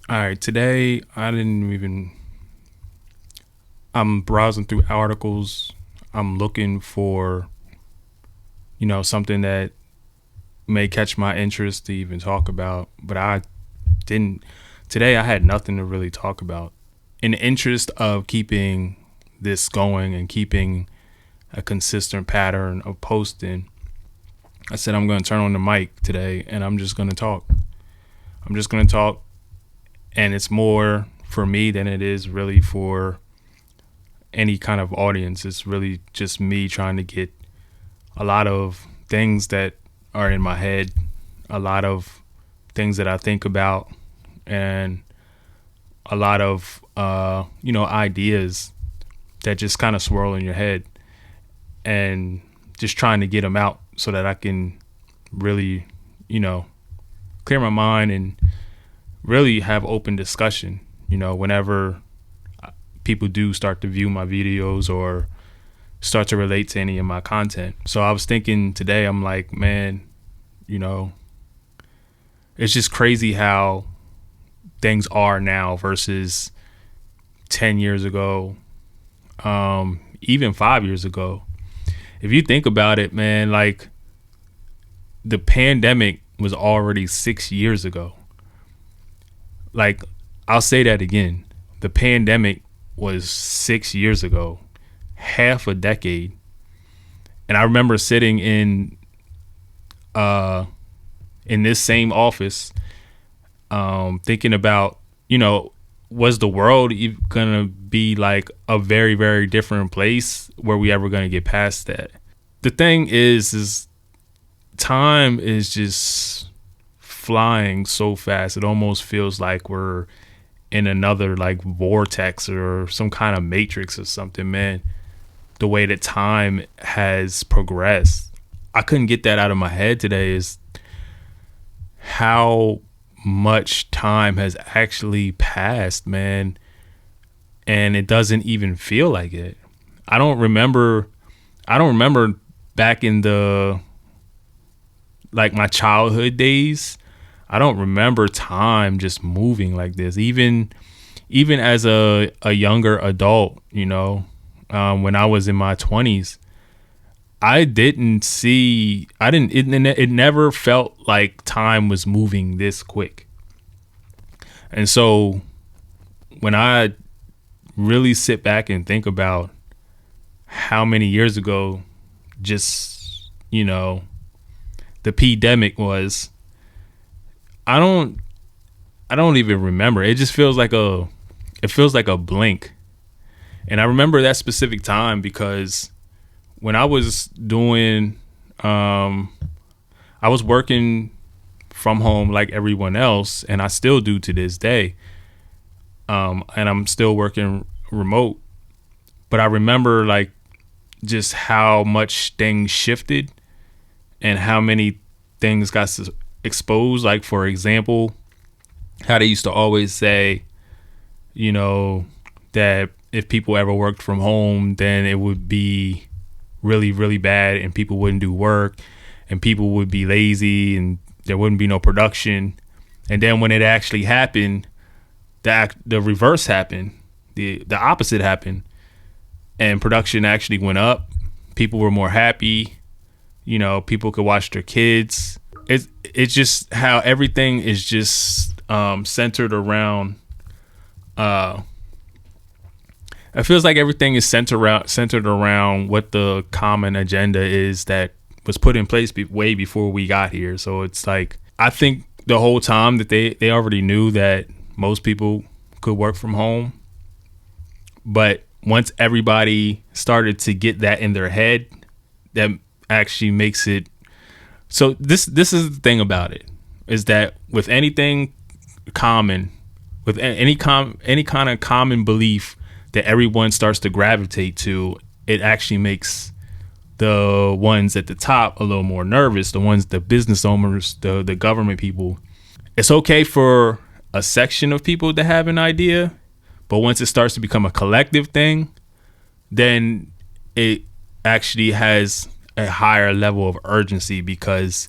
All right, today I'm browsing through articles. I'm looking for, something that may catch my interest to even talk about, but I didn't. Today I had nothing to really talk about. In the interest of keeping this going and keeping a consistent pattern of posting, I said I'm going to turn on the mic today and I'm just going to talk. I'm just going to talk, and it's more for me than it is really for any kind of audience. It's really just me trying to get a lot of things that are in my head, a lot of things that I think about, and a lot of ideas that just kind of swirl in your head, and just trying to get them out so that I can really, clear my mind and really have open discussion, whenever people do start to view my videos or start to relate to any of my content. So I was thinking today, I'm like, man, it's just crazy how things are now versus 10 years ago, even 5 years ago. If you think about it, man, like the pandemic was already 6 years ago. Like, I'll say that again. The pandemic was 6 years ago, half a decade. And I remember sitting in this same office, thinking about, was the world gonna be like a very, very different place? Were we ever gonna get past that? The thing is time is just flying so fast. It almost feels like we're in another like vortex or some kind of matrix or something, man. The way that time has progressed, I couldn't get that out of my head today. Is how much time has actually passed, man, and it doesn't even feel like it. I don't remember back in the like my childhood days. I don't remember time just moving like this. Even as a younger adult, when I was in my 20s, it never felt like time was moving this quick. And so when I really sit back and think about how many years ago just, the pandemic was, I don't even remember. It just feels like a blink. And I remember that specific time because when I was doing, I was working from home like everyone else, and I still do to this day. And I'm still working remote. But I remember like just how much things shifted and how many things got exposed. Like, for example, how they used to always say, that if people ever worked from home, then it would be really, really bad and people wouldn't do work and people would be lazy and there wouldn't be no production. And then when it actually happened, the reverse happened. The opposite happened, and production actually went up. People were more happy. People could watch their kids. It's just how everything is just centered around. It feels like everything is centered around what the common agenda is that was put in place way before we got here. So it's like, I think the whole time that they already knew that most people could work from home. But once everybody started to get that in their head, that actually makes it. So this is the thing about it, is that with anything common, with any kind of common belief that everyone starts to gravitate to, it actually makes the ones at the top a little more nervous. The business owners, the government people. It's okay for a section of people to have an idea, but once it starts to become a collective thing, then it actually has a higher level of urgency, because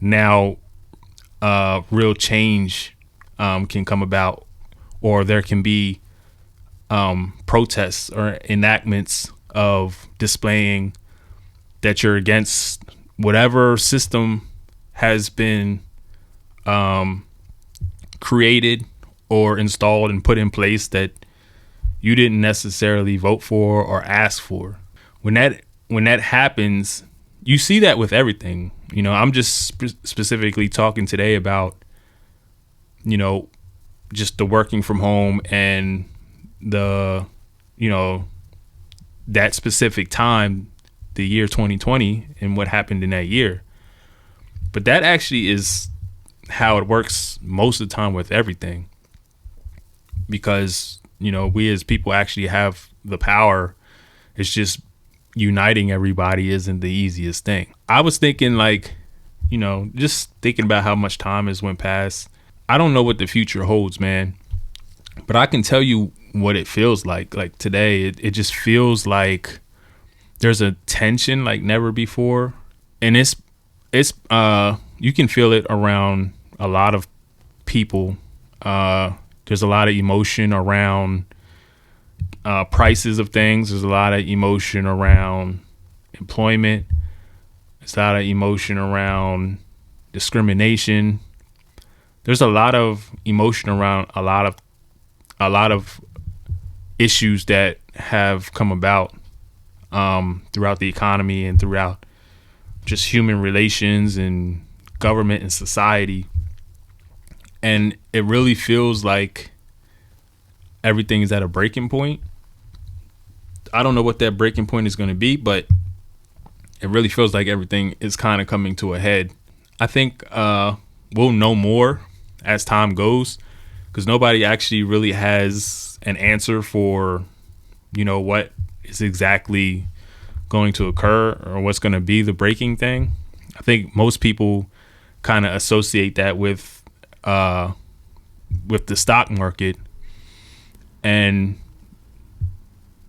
now real change can come about or there can be protests or enactments of displaying that you're against whatever system has been created or installed and put in place that you didn't necessarily vote for or ask for. When that happens, you see that with everything. You know, I'm just specifically talking today about, you know, just the working from home and the, you know, that specific time, the year 2020, and what happened in that year. But that actually is how it works most of the time with everything, because, you know, we as people actually have the power. It's just uniting everybody isn't the easiest thing. I was thinking, like, you know, just thinking about how much time has went past. I don't know what the future holds, man, but I can tell you what it feels like. Like today, it just feels like there's a tension like never before. And it's you can feel it around a lot of people. There's a lot of emotion around prices of things. There's a lot of emotion around employment. There's a lot of emotion around discrimination. There's a lot of emotion around a lot of issues that have come about throughout the economy and throughout just human relations and government and society. And it really feels like everything is at a breaking point. I don't know what that breaking point is going to be, but it really feels like everything is kind of coming to a head. I think we'll know more as time goes, because nobody actually really has an answer for, you know, what is exactly going to occur or what's going to be the breaking thing. I think most people kind of associate that with the stock market, and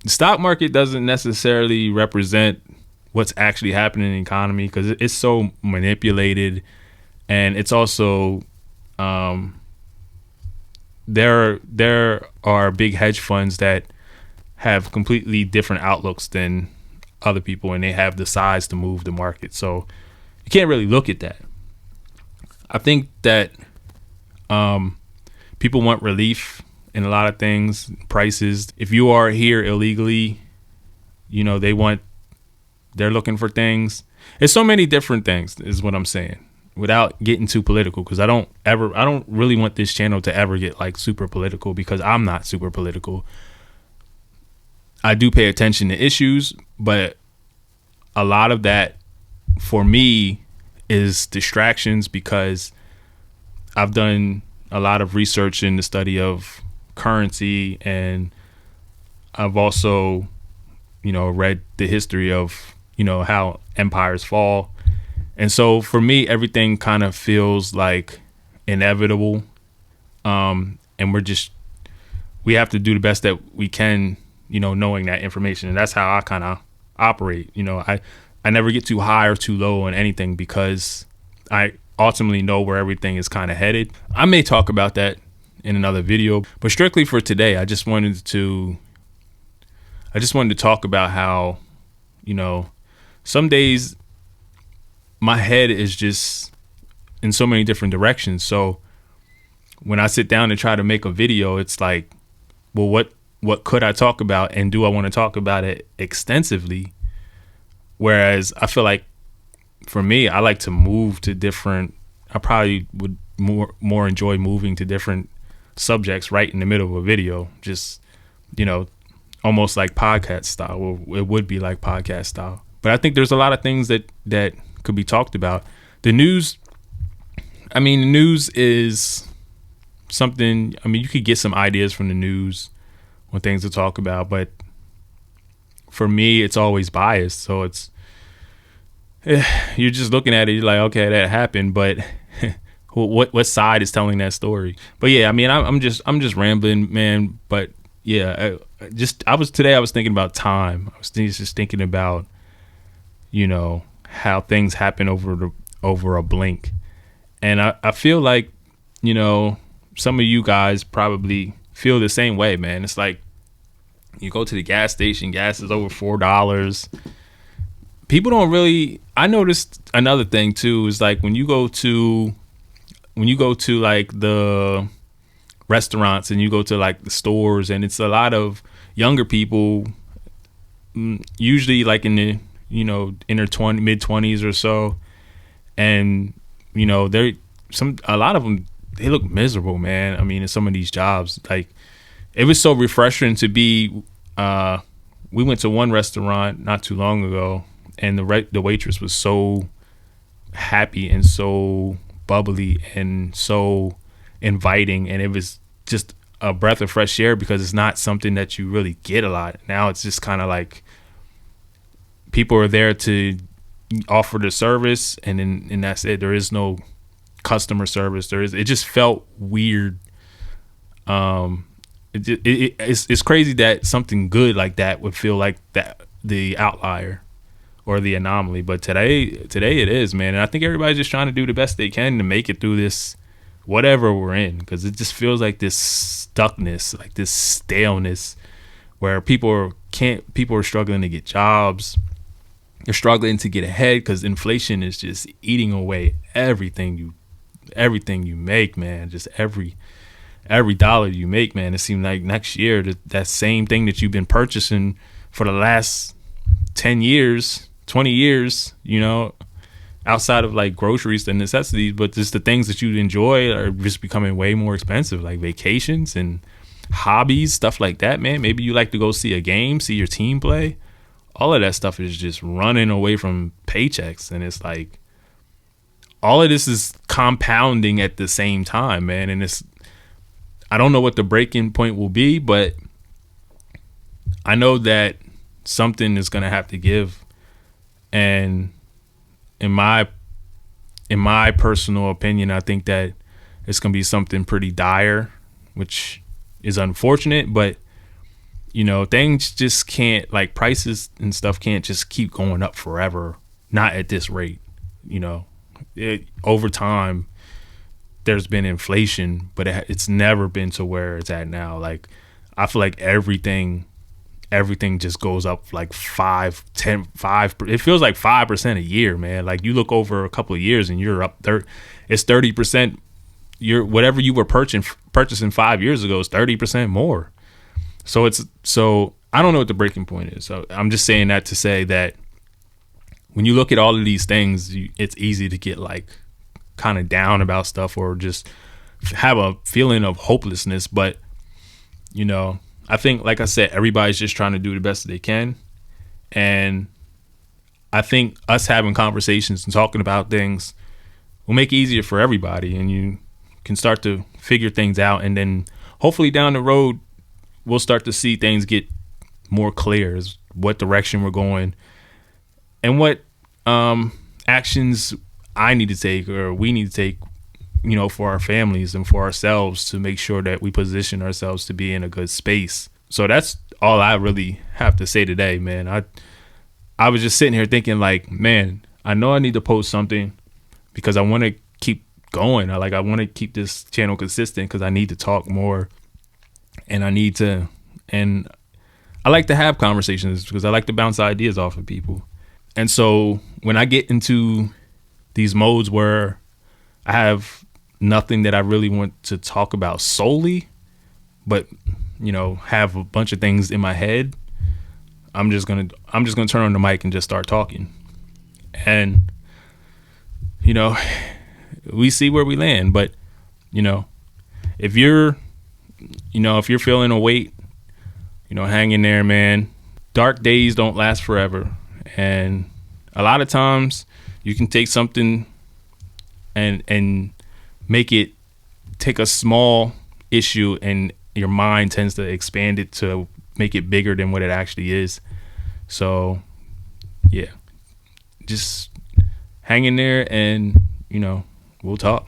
the stock market doesn't necessarily represent what's actually happening in the economy, because it's so manipulated. And it's also there are big hedge funds that have completely different outlooks than other people, and they have the size to move the market. So you can't really look at that. I think that people want relief in a lot of things, prices. If you are here illegally, you know, they're looking for things. It's so many different things is what I'm saying, without getting too political, because I don't really want this channel to ever get like super political, because I'm not super political. I do pay attention to issues, but a lot of that for me is distractions, because I've done a lot of research in the study of currency, and I've also, you know, read the history of, you know, how empires fall. And so for me, everything kind of feels like inevitable. And we have to do the best that we can, you know, knowing that information. And that's how I kind of operate. You know, I never get too high or too low on anything, because I ultimately know where everything is kind of headed. I may talk about that in another video, but strictly for today, I just wanted to talk about how, you know, some days my head is just in so many different directions. So when I sit down and try to make a video, it's like, well, what could I talk about, and do I want to talk about it extensively? Whereas I feel like for me, I like to move to different, I probably would more enjoy moving to different subjects right in the middle of a video, just, you know, almost like podcast style. Well, it would be like podcast style. But I think there's a lot of things that could be talked about. The news is something, I mean, you could get some ideas from the news on things to talk about, but for me, it's always biased. So it's, you're just looking at it, you're like, okay, that happened, but what side is telling that story? But yeah, I mean, I'm just rambling, man. But yeah, I was thinking about time. I was just thinking about, you know, how things happen over a blink. And I feel like, you know, some of you guys probably feel the same way, man. It's like you go to the gas station, gas is over $4. People don't really. I noticed another thing too is like when you go to like the restaurants and you go to like the stores, and it's a lot of younger people, usually like in the in their mid 20s or so, and they're a lot of them, they look miserable, man. I mean, in some of these jobs, like it was so refreshing to be. We went to one restaurant not too long ago, and the waitress was so happy and so bubbly and so inviting, and it was just a breath of fresh air because it's not something that you really get a lot. Now it's just kind of like people are there to offer the service, and that's it. There is no customer service. It just felt weird. It's crazy that something good like that would feel like that, the outlier or the anomaly. But today it is, man. And I think everybody's just trying to do the best they can to make it through this, whatever we're in, because it just feels like this stuckness, like this staleness, where people are struggling to get jobs. They're struggling to get ahead because inflation is just eating away everything you make, man. Just every dollar you make, man. It seems like next year that same thing that you've been purchasing for the last 10 years, 20 years, outside of like groceries and necessities, but just the things that you enjoy are just becoming way more expensive, like vacations and hobbies, stuff like that, man. Maybe you like to go see a game, see your team play. All of that stuff is just running away from paychecks, and it's like all of this is compounding at the same time, man. And I don't know what the breaking point will be, but I know that something is going to have to give. And in my personal opinion, I think that it's going to be something pretty dire, which is unfortunate, but things just can't, like prices and stuff can't just keep going up forever. Not at this rate. Over time, there's been inflation, but it's never been to where it's at now. Like, I feel like everything just goes up like 5. It feels like 5% a year, man. Like you look over a couple of years and you're up there. It's 30%. Whatever you were purchasing 5 years ago is 30% more. So I don't know what the breaking point is. So I'm just saying that to say that when you look at all of these things, it's easy to get like kind of down about stuff or just have a feeling of hopelessness. But, I think, like I said, everybody's just trying to do the best that they can. And I think us having conversations and talking about things will make it easier for everybody. And you can start to figure things out. And then hopefully down the road, we'll start to see things get more clear as what direction we're going and what actions I need to take or we need to take, for our families and for ourselves to make sure that we position ourselves to be in a good space. So that's all I really have to say today, man. I was just sitting here thinking like, man, I know I need to post something because I want to keep going. I want to keep this channel consistent because I need to talk more. And I like to have conversations because I like to bounce ideas off of people. And so when I get into these modes where I have nothing that I really want to talk about solely, but, have a bunch of things in my head, I'm just going to turn on the mic and just start talking. And, we see where we land. But, if you're feeling a weight, hang in there, man. Dark days don't last forever. And a lot of times you can take something and make it take a small issue and your mind tends to expand it to make it bigger than what it actually is. So, yeah, just hang in there and, we'll talk.